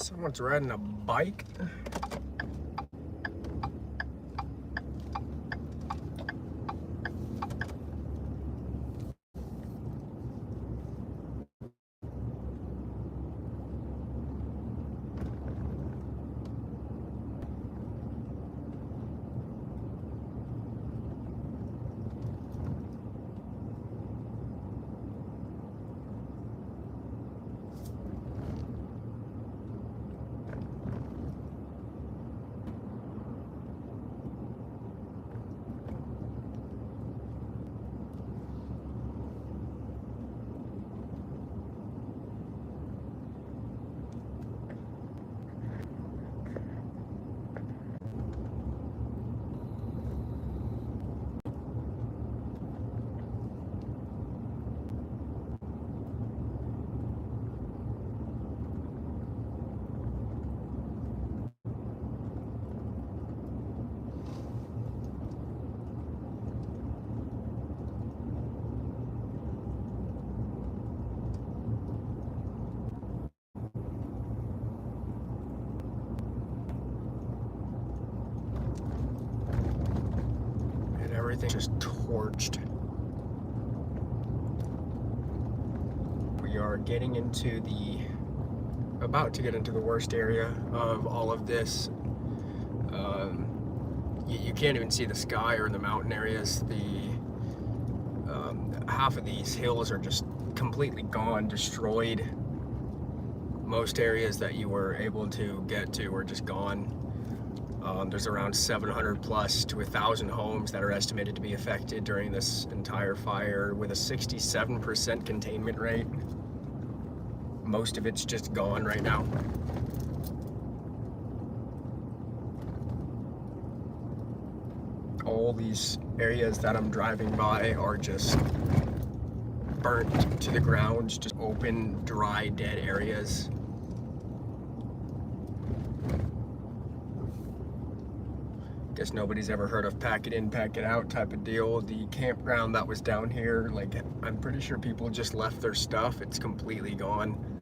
Someone's riding a bike. Everything just torched. We are getting into about to get into the worst area of all of this. You can't even see the sky or the mountain areas. Half of these hills are just completely gone, destroyed. Most areas that you were able to get to were just gone. There's around 700 plus to 1,000 homes that are estimated to be affected during this entire fire, with a 67% containment rate. Most of it's just gone right now. All these areas that I'm driving by are just burnt to the ground, just open, dry, dead areas. Guess nobody's ever heard of pack it in, pack it out type of deal. The campground that was down here, like, I'm pretty sure people just left their stuff. It's completely gone.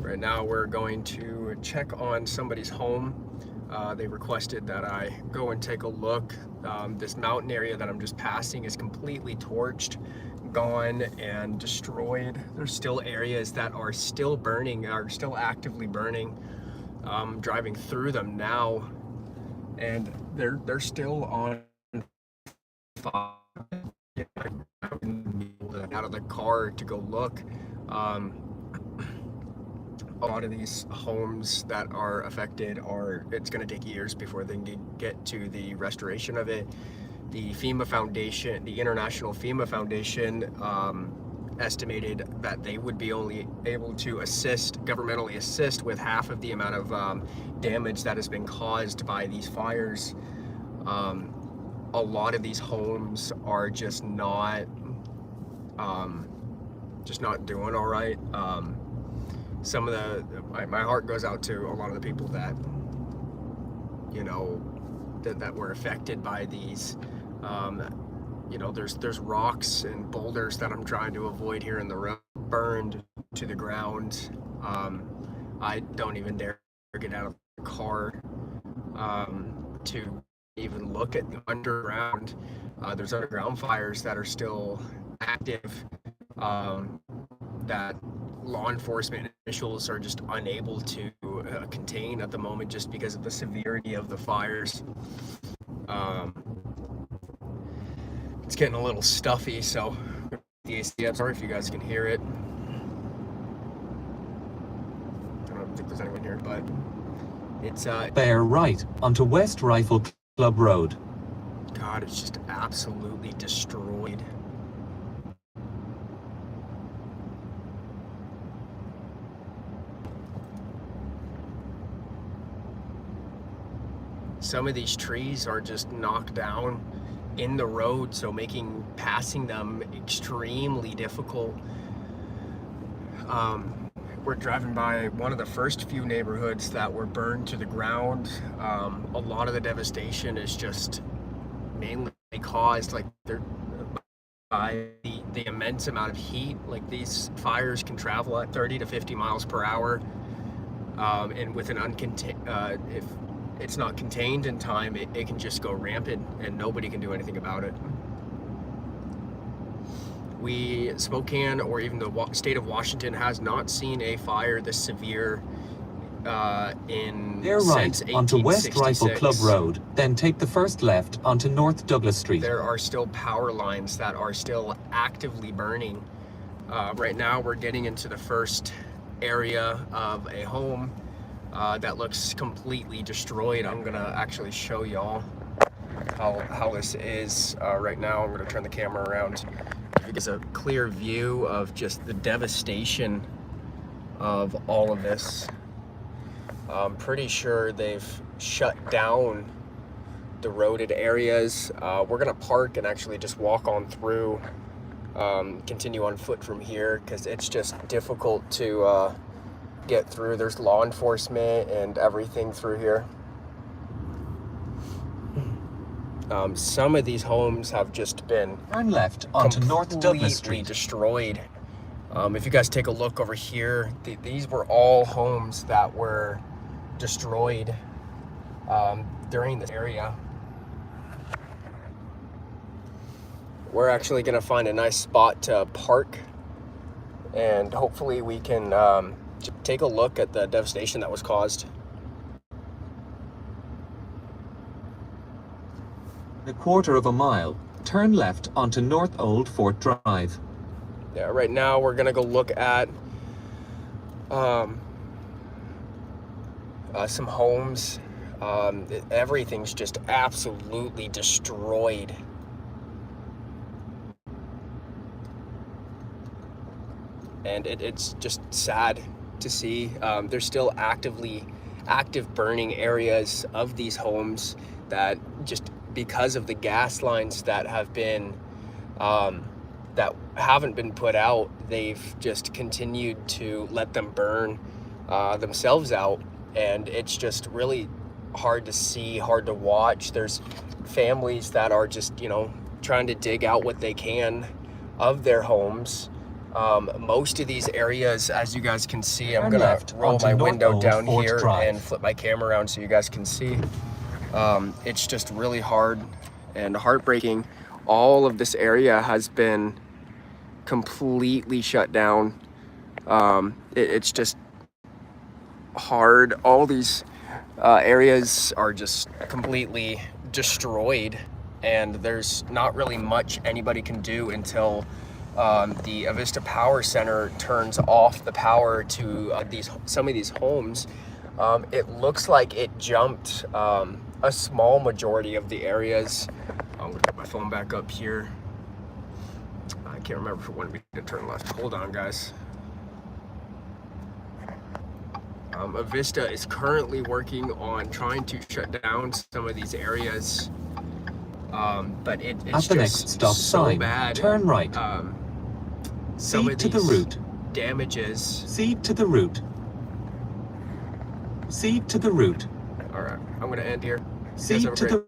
Right now we're going to check on somebody's home. They requested that I go and take a look. This mountain area that I'm just passing is completely torched, gone and destroyed. There's still areas that are still burning, are still actively burning. Driving through them now, and they're still on fire. Out of the car to go look. A lot of these homes that are affected it's going to take years before they can get to the restoration of it. The FEMA Foundation, the International FEMA Foundation, estimated that they would be only able to governmentally assist with half of the amount of damage that has been caused by these fires. A lot of these homes are just not doing all right. Some of my heart goes out to a lot of the people that, you know, that were affected by these. You know, there's rocks and boulders that I'm trying to avoid here in the road, burned to the ground. I don't even dare get out of the car to even look at the underground. There's underground fires that are still active, that law enforcement officials are just unable to contain at the moment, just because of the severity of the fires. It's getting a little stuffy, so the AC, I'm sorry if you guys can hear it. I don't think there's anyone here, but it's bear right onto West Rifle Club Road. God, it's just absolutely destroyed. Some of these trees are just knocked down in the road, so making passing them extremely difficult. We're driving by one of the first few neighborhoods that were burned to the ground. A lot of the devastation is just mainly caused, like, by the immense amount of heat. Like, these fires can travel at 30 to 50 miles per hour, and with an if it's not contained in time, it can just go rampant and nobody can do anything about it. Spokane, or even the state of Washington, has not seen a fire this severe Bear right onto West Rifle Club Road, then take the first left onto North Douglas Street. There are still power lines that are still actively burning. Right now we're getting into the first area of a home that looks completely destroyed. I'm gonna actually show y'all how this is right now. I'm gonna turn the camera around. It gives a clear view of just the devastation of all of this. I'm pretty sure they've shut down the roaded areas. We're gonna park and actually just walk on through, continue on foot from here, because it's just difficult to get through. There's law enforcement and everything through here. Some of these homes have just been turn left onto North Douglas Street, destroyed. If you guys take a look over here, these were all homes that were destroyed during this area. We're actually gonna find a nice spot to park, and hopefully we can take a look at the devastation that was caused. In a quarter of a mile, turn left onto North Old Fort Drive. Yeah, right now we're gonna go look at some homes. Everything's just absolutely destroyed. And it's just sad to see. There's still active burning areas of these homes that, just because of the gas lines that have been that haven't been put out, they've just continued to let them burn themselves out, and it's just really hard to see, hard to watch. There's families that are just, you know, trying to dig out what they can of their homes. Most of these areas, as you guys can see, I'm gonna roll my window down here and flip my camera around so you guys can see. It's just really hard and heartbreaking. All of this area has been completely shut down. It's just hard. All these areas are just completely destroyed, and there's not really much anybody can do until the Avista Power Center turns off the power to some of these homes. It looks like it jumped a small majority of the areas. I'm gonna put my phone back up here. I can't remember if it wanted me to turn left. Hold on, guys. Avista is currently working on trying to shut down some of these areas, but it's at the next stop so sign, bad. Turn right. Some of to the these route. damages. See to the route. See to the route. All right, I'm gonna end here. See to the